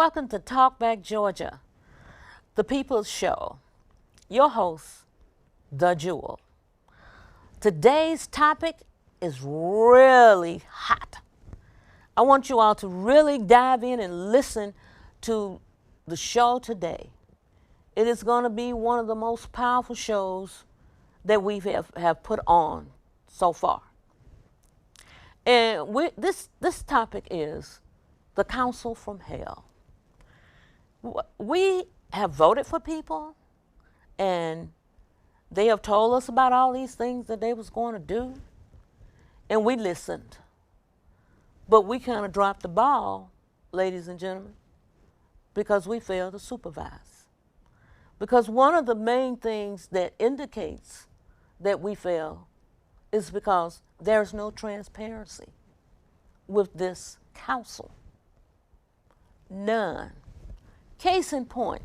Welcome to Talk Back Georgia, the People's Show. Your host, The Jewel. Today's topic is really hot. I want you all to really dive in and listen to the show today. It is going to be one of the most powerful shows that we have put on so far. And this topic is the counsel from hell. We have voted for people, and they have told us about all these things that they was going to do, and we listened. But we kind of dropped the ball, ladies and gentlemen, because we failed to supervise. Because one of the main things that indicates that we fail is because there's no transparency with this counsel. None. Case in point,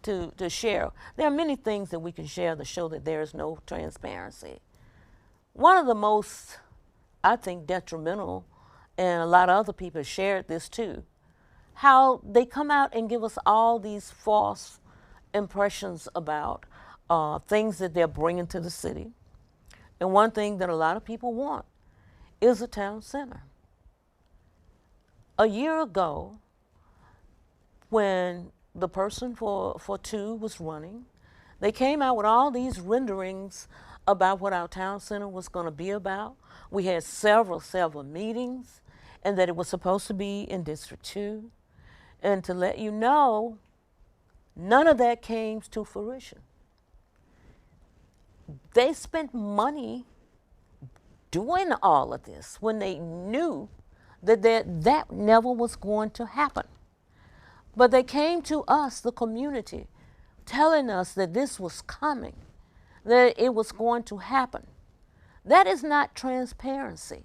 to share, there are many things that we can share to show that there is no transparency. One of the most, I think, detrimental, and a lot of other people shared this too, how they come out and give us all these false impressions about things that they're bringing to the city. And one thing that a lot of people want is a town center. A year ago, when the person for 2 was running, they came out with all these renderings about what our town center was going to be about. We had several meetings, and that it was supposed to be in District 2. And to let you know, none of that came to fruition. They spent money doing all of this when they knew that never was going to happen. But they came to us, the community, telling us that this was coming, that it was going to happen. That is not transparency,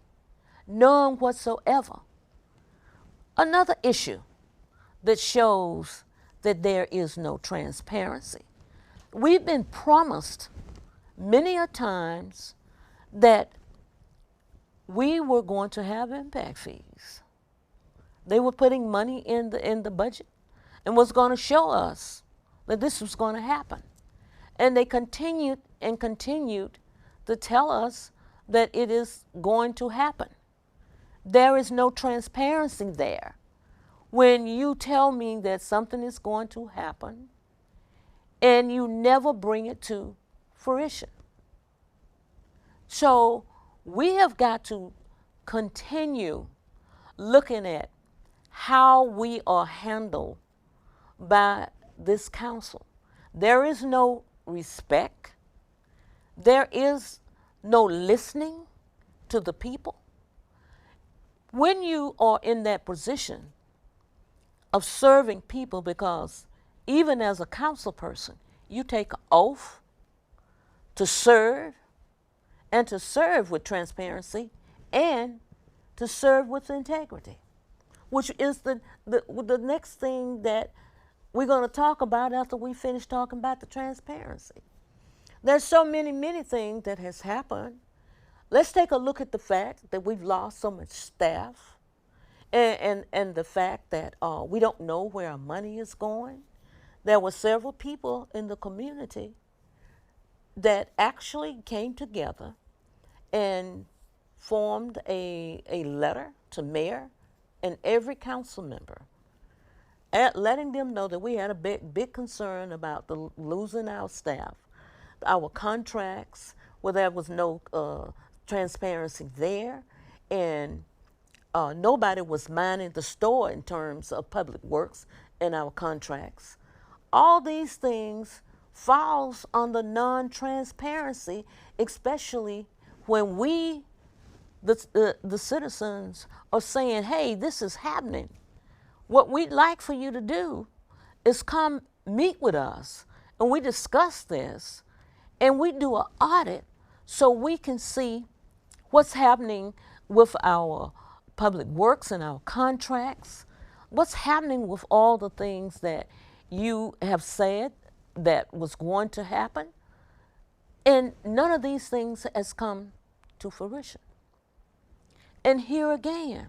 none whatsoever. Another issue that shows that there is no transparency. We've been promised many a times that we were going to have impact fees. They were putting money in the budget and was going to show us that this was going to happen. And they continued to tell us that it is going to happen. There is no transparency there. When you tell me that something is going to happen and you never bring it to fruition. So we have got to continue looking at how we are handled by this council. There is no respect. There is no listening to the people. When you are in that position of serving people, because even as a council person, you take an oath to serve, and to serve with transparency, and to serve with integrity, which is the next thing that we're going to talk about after we finish talking about the transparency. There's so many things that has happened. Let's take a look at the fact that we've lost so much staff, and the fact that we don't know where our money is going. There were several people in the community that actually came together and formed a letter to mayor and every council member, letting them know that we had a big concern about losing our staff, our contracts, where there was no transparency there, and nobody was minding the store in terms of public works and our contracts. All these things falls under non-transparency, especially when we, the citizens, are saying, hey, this is happening. What we'd like for you to do is come meet with us, and we discuss this, and we do an audit so we can see what's happening with our public works and our contracts, what's happening with all the things that you have said that was going to happen. And none of these things has come to fruition. And here again,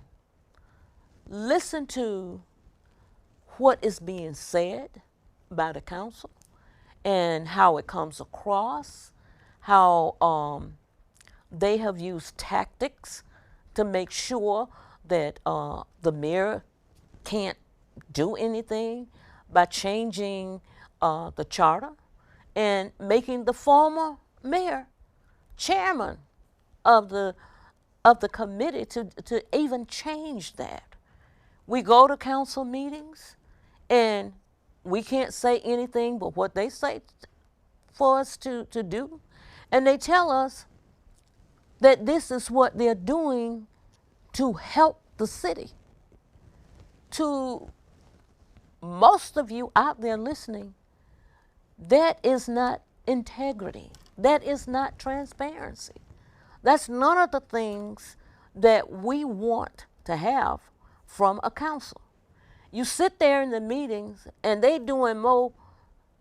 listen to what is being said by the council and how it comes across, how they have used tactics to make sure that the mayor can't do anything by changing the charter and making the former mayor chairman of the committee to even change that. We go to council meetings and we can't say anything but what they say for us to do. And they tell us that this is what they're doing to help the city. To most of you out there listening, that is not integrity. That is not transparency. That's none of the things that we want to have from a council. You sit there in the meetings and they doing more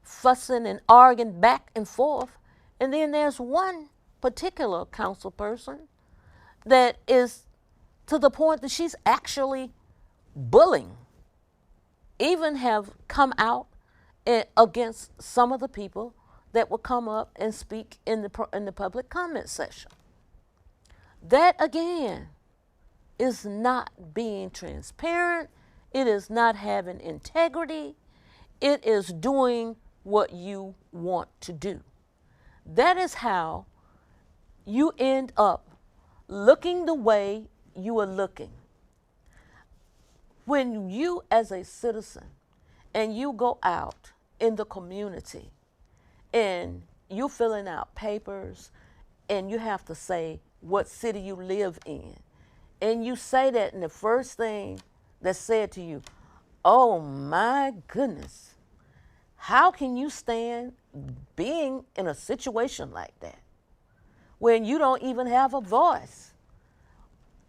fussing and arguing back and forth, and then there's one particular council person that is to the point that she's actually bullying, even have come out against some of the people that will come up and speak in the public comment section. That again is not being transparent. It is not having integrity. It is doing what you want to do. That is how you end up looking the way you are looking. When you as a citizen and you go out in the community and you're filling out papers and you have to say what city you live in, and you say that, and the first thing that's said to you, oh my goodness, how can you stand being in a situation like that when you don't even have a voice?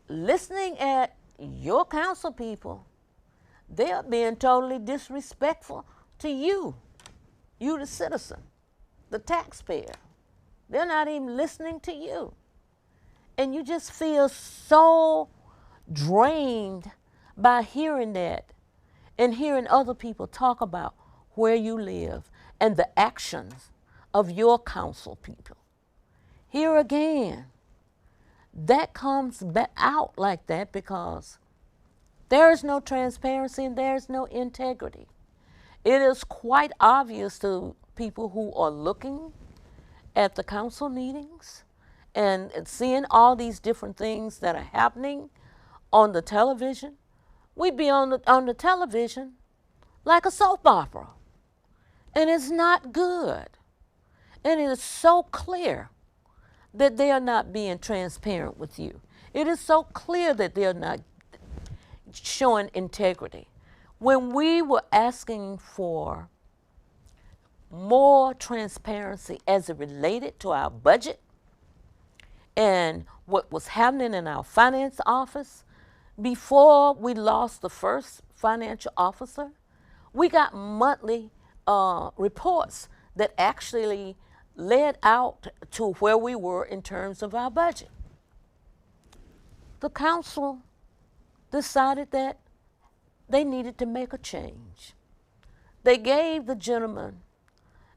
Listening at your council people, they are being totally disrespectful to you, the citizen, the taxpayer. They're not even listening to you. And you just feel so drained by hearing that and hearing other people talk about where you live and the actions of your council people. Here again, that comes back out like that because there is no transparency and there is no integrity. It is quite obvious to people who are looking at the council meetings and seeing all these different things that are happening on the television. We'd be on the television like a soap opera. And it's not good. And it is so clear that they are not being transparent with you. It is so clear that they are not showing integrity. When we were asking for more transparency as it related to our budget and what was happening in our finance office, before we lost the first financial officer, we got monthly reports that actually led out to where we were in terms of our budget. The council decided that they needed to make a change. They gave the gentleman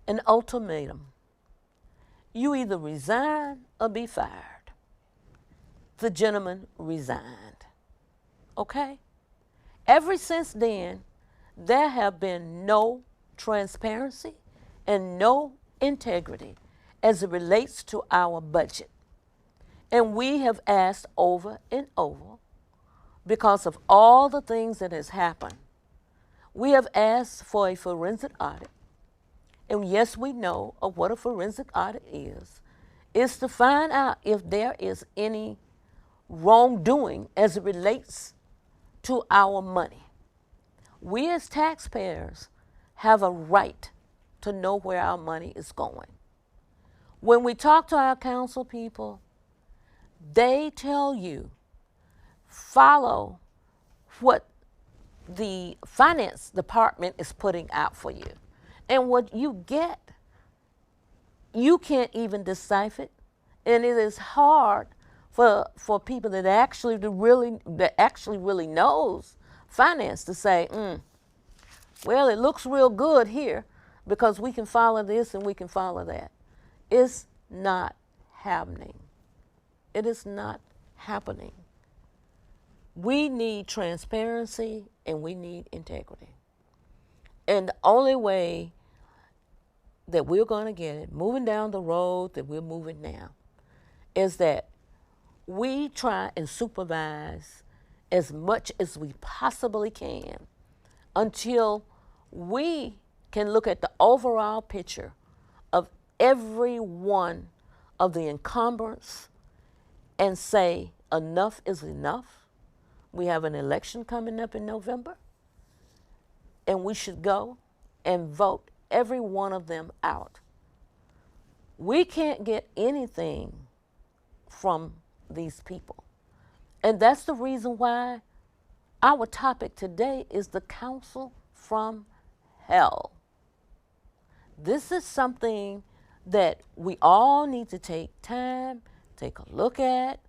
an ultimatum. You either resign or be fired. The gentleman resigned. Okay? Ever since then, there have been no transparency and no integrity as it relates to our budget. And we have asked over and over, because of all the things that has happened, we have asked for a forensic audit. And yes, we know of what a forensic audit is to find out if there is any wrongdoing as it relates to our money. We as taxpayers have a right to know where our money is going. When we talk to our council people, they tell you, follow what the finance department is putting out for you. And what you get, you can't even decipher it. And it is hard for people that actually really knows finance to say, Well, it looks real good here because we can follow this and we can follow that. It's not happening. It is not happening. We need transparency and we need integrity. And the only way that we're going to get it, moving down the road that we're moving now, is that we try and supervise as much as we possibly can until we can look at the overall picture of every one of the encumbrance and say enough is enough. We have an election coming up in November, and we should go and vote every one of them out. We can't get anything from these people. And that's the reason why our topic today is the counsel from hell. This is something that we all need to take time, take a look at,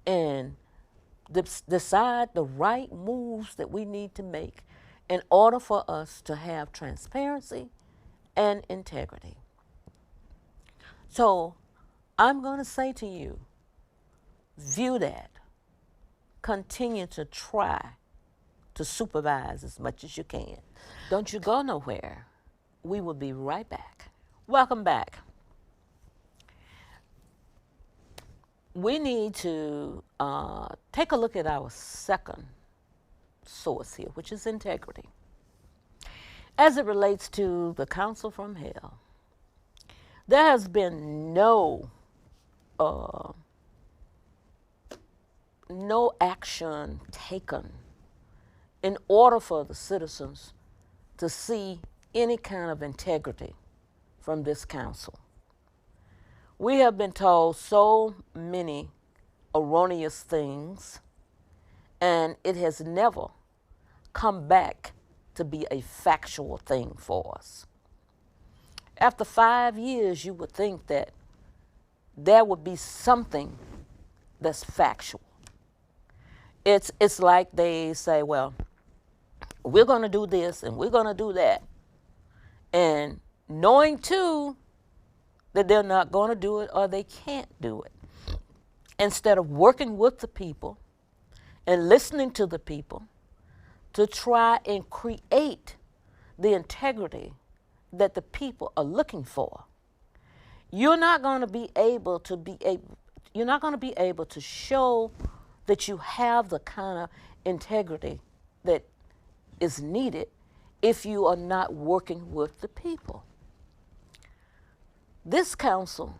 and decide the right moves that we need to make in order for us to have transparency and integrity. So I'm going to say to you, view that. Continue to try to supervise as much as you can. Don't you go nowhere. We will be right back. Welcome back. We need to take a look at our second source here, which is integrity. As it relates to the counsel from hell, there has been no action taken in order for the citizens to see any kind of integrity from this council. We have been told so many erroneous things, and it has never come back to be a factual thing for us. After 5 years, you would think that there would be something that's factual. It's like they say, well, we're going to do this and we're going to do that. And knowing too that they're not going to do it or they can't do it. Instead of working with the people and listening to the people to try and create the integrity that the people are looking for, you're not going to be able to show that you have the kind of integrity that is needed if you are not working with the people. This council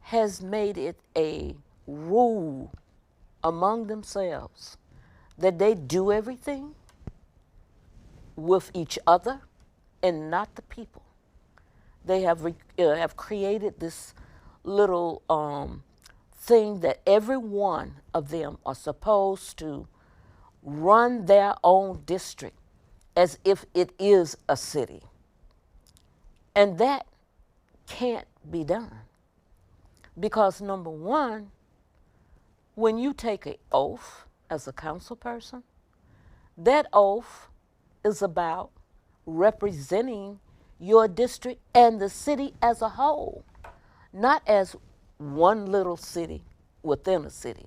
has made it a rule among themselves that they do everything with each other and not the people. They have created this little thing that every one of them are supposed to run their own district as if it is a city. And that can't be done. Because number one, when you take an oath as a council person, that oath is about representing your district and the city as a whole, not as one little city within a city.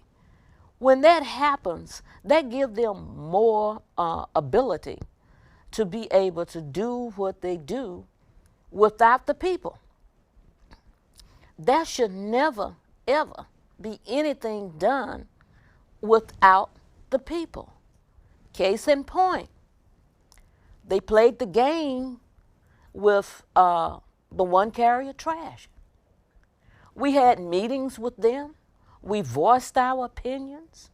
When that happens, that gives them more ability to be able to do what they do without the people. There should never, ever be anything done without the people. Case in point, they played the game with the one carrier trash. We had meetings with them. We voiced our opinions.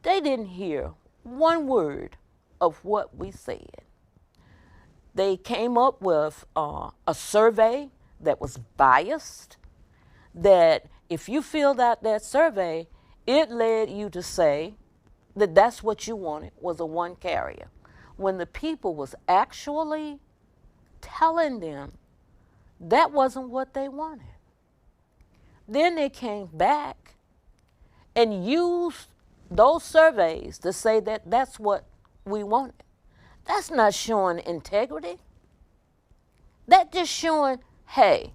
They didn't hear one word of what we said. They came up with a survey that was biased, that if you filled out that survey, it led you to say that that's what you wanted, was a one carrier, when the people was actually telling them that wasn't what they wanted. Then they came back and used those surveys to say that that's what we wanted. That's not showing integrity. That's just showing, hey,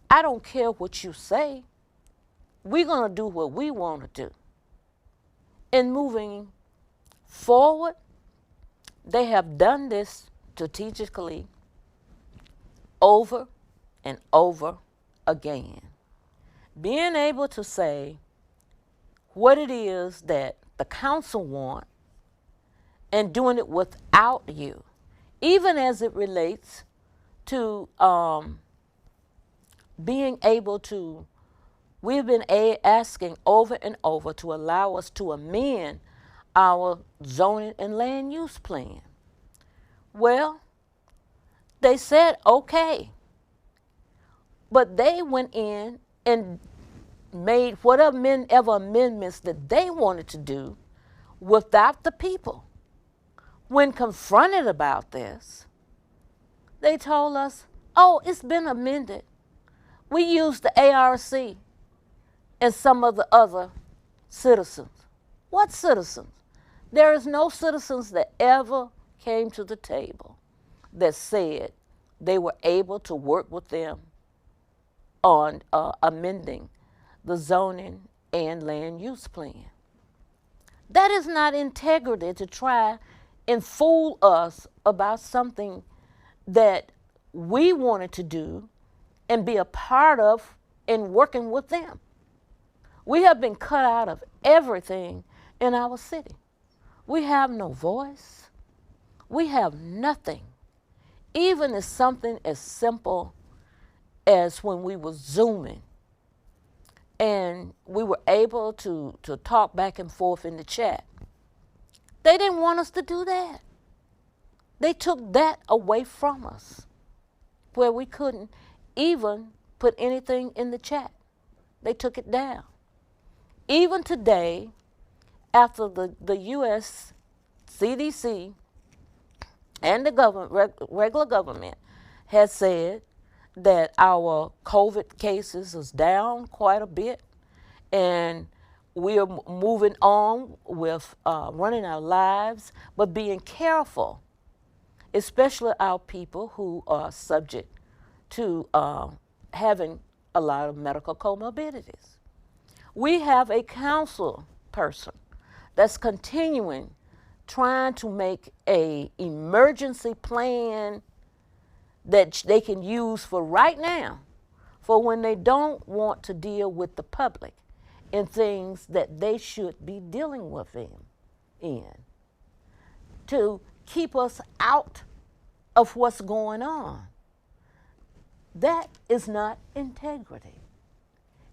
I don't care what you say. We're going to do what we want to do. And moving forward, they have done this strategically over and over again. Being able to say what it is that the council want and doing it without you, even as it relates to being able to, we've been asking over and over to allow us to amend our zoning and land use plan. Well, they said okay, but they went in and made whatever amendments that they wanted to do without the people. When confronted about this, they told us, oh, it's been amended. We used the ARC and some of the other citizens. What citizens? There is no citizens that ever came to the table that said they were able to work with them on amending the zoning and land use plan. That is not integrity to try and fool us about something that we wanted to do and be a part of in working with them. We have been cut out of everything in our city. We have no voice. We have nothing. Even as something as simple as when we were Zooming and we were able to talk back and forth in the chat. They didn't want us to do that. They took that away from us, where we couldn't even put anything in the chat. They took it down. Even today, after the U.S. CDC and the government, regular government, has said that our COVID cases is down quite a bit, and we are moving on with running our lives, but being careful, especially our people who are subject to having a lot of medical comorbidities. We have a council person that's continuing trying to make an emergency plan that they can use for right now, for when they don't want to deal with the public in things that they should be dealing with in, to keep us out of what's going on. That is not integrity.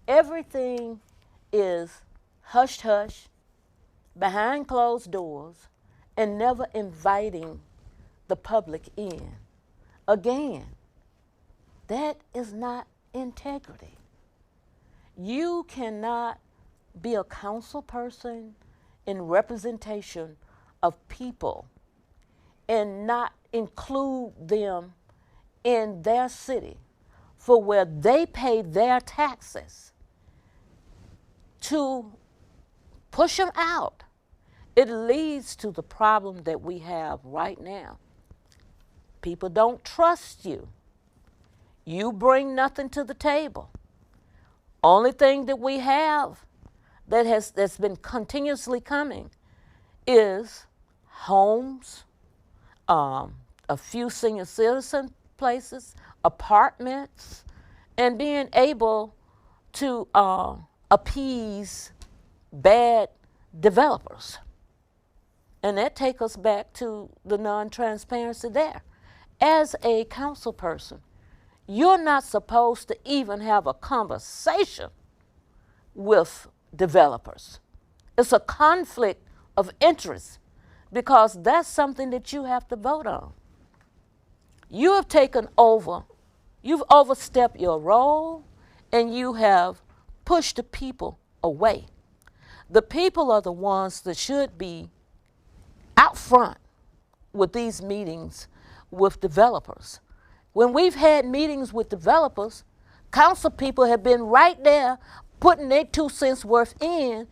Everything is hush-hush, behind closed doors, and never inviting the public in. Again, that is not integrity. You cannot be a council person in representation of people and not include them in their city for where they pay their taxes, to push them out. It leads to the problem that we have right now. People don't trust you. You bring nothing to the table. Only thing that we have that's been continuously coming is homes, a few senior citizen places, apartments, and being able to appease bad developers. And that takes us back to the non-transparency there. As a council person, you're not supposed to even have a conversation with developers. It's a conflict of interest because that's something that you have to vote on. You have taken over, you've overstepped your role, and you have pushed the people away. The people are the ones that should be out front with these meetings with developers. When we've had meetings with developers, council people have been right there putting their 2 cents worth in,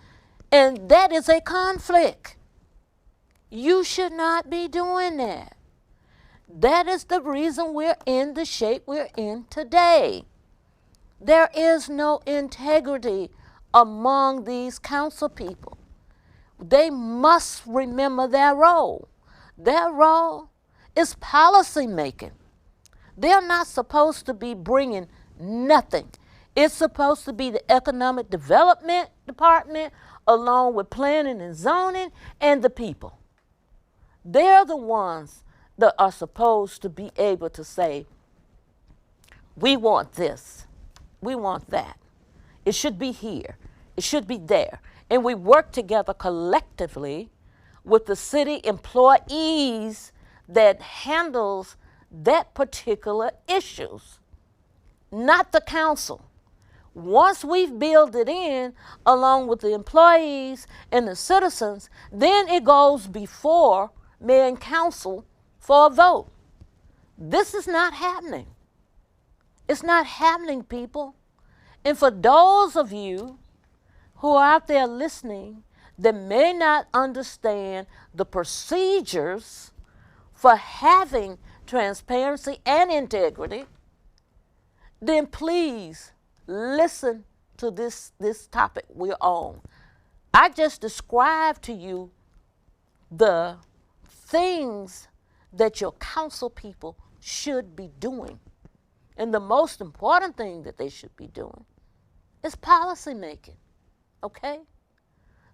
and that is a conflict. You should not be doing that. That is the reason we're in the shape we're in today. There is no integrity among these council people. They must remember their role. Their role is policy making. They're not supposed to be bringing nothing. It's supposed to be the Economic Development Department along with planning and zoning and the people. They're the ones that are supposed to be able to say, we want this, we want that. It should be here, it should be there. And we work together collectively with the city employees that handles that particular issues, not the council. Once we've built it in along with the employees and the citizens, then it goes before mayor and council for a vote. This is not happening. It's not happening, people. And for those of you who are out there listening that may not understand the procedures for having transparency and integrity, then please listen to this topic we're on. I just described to you the things that your council people should be doing. And the most important thing that they should be doing is policy making, okay?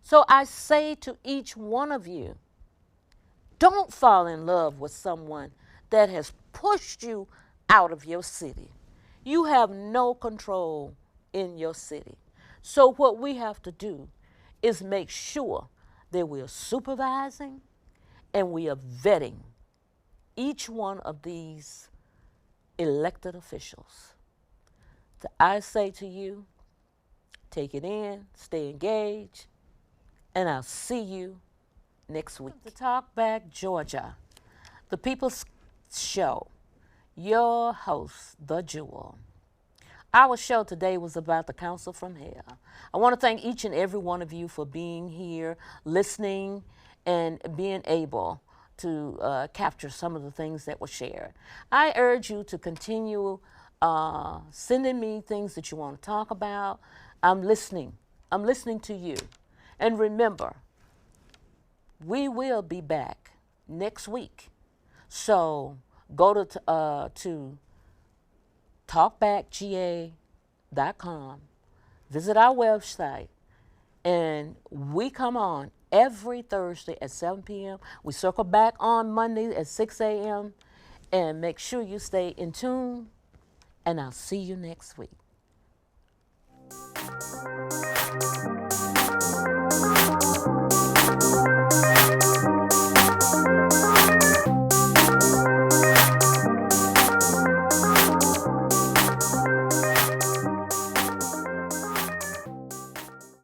So I say to each one of you, don't fall in love with someone that has pushed you out of your city. You have no control in your city. So what we have to do is make sure that we are supervising and we are vetting each one of these elected officials. So I say to you, take it in, stay engaged, and I'll see you next week. To Talk Back Georgia, the People's Show, your host, The Jewel. Our show today was about the Council from Hell. I want to thank each and every one of you for being here, listening, and being able to capture some of the things that were shared. I urge you to continue sending me things that you want to talk about. I'm listening. I'm listening to you. And remember, we will be back next week. So go to talkbackga.com, visit our website, and we come on every Thursday at 7 p.m. We circle back on Monday at 6 a.m. And make sure you stay in tune, and I'll see you next week.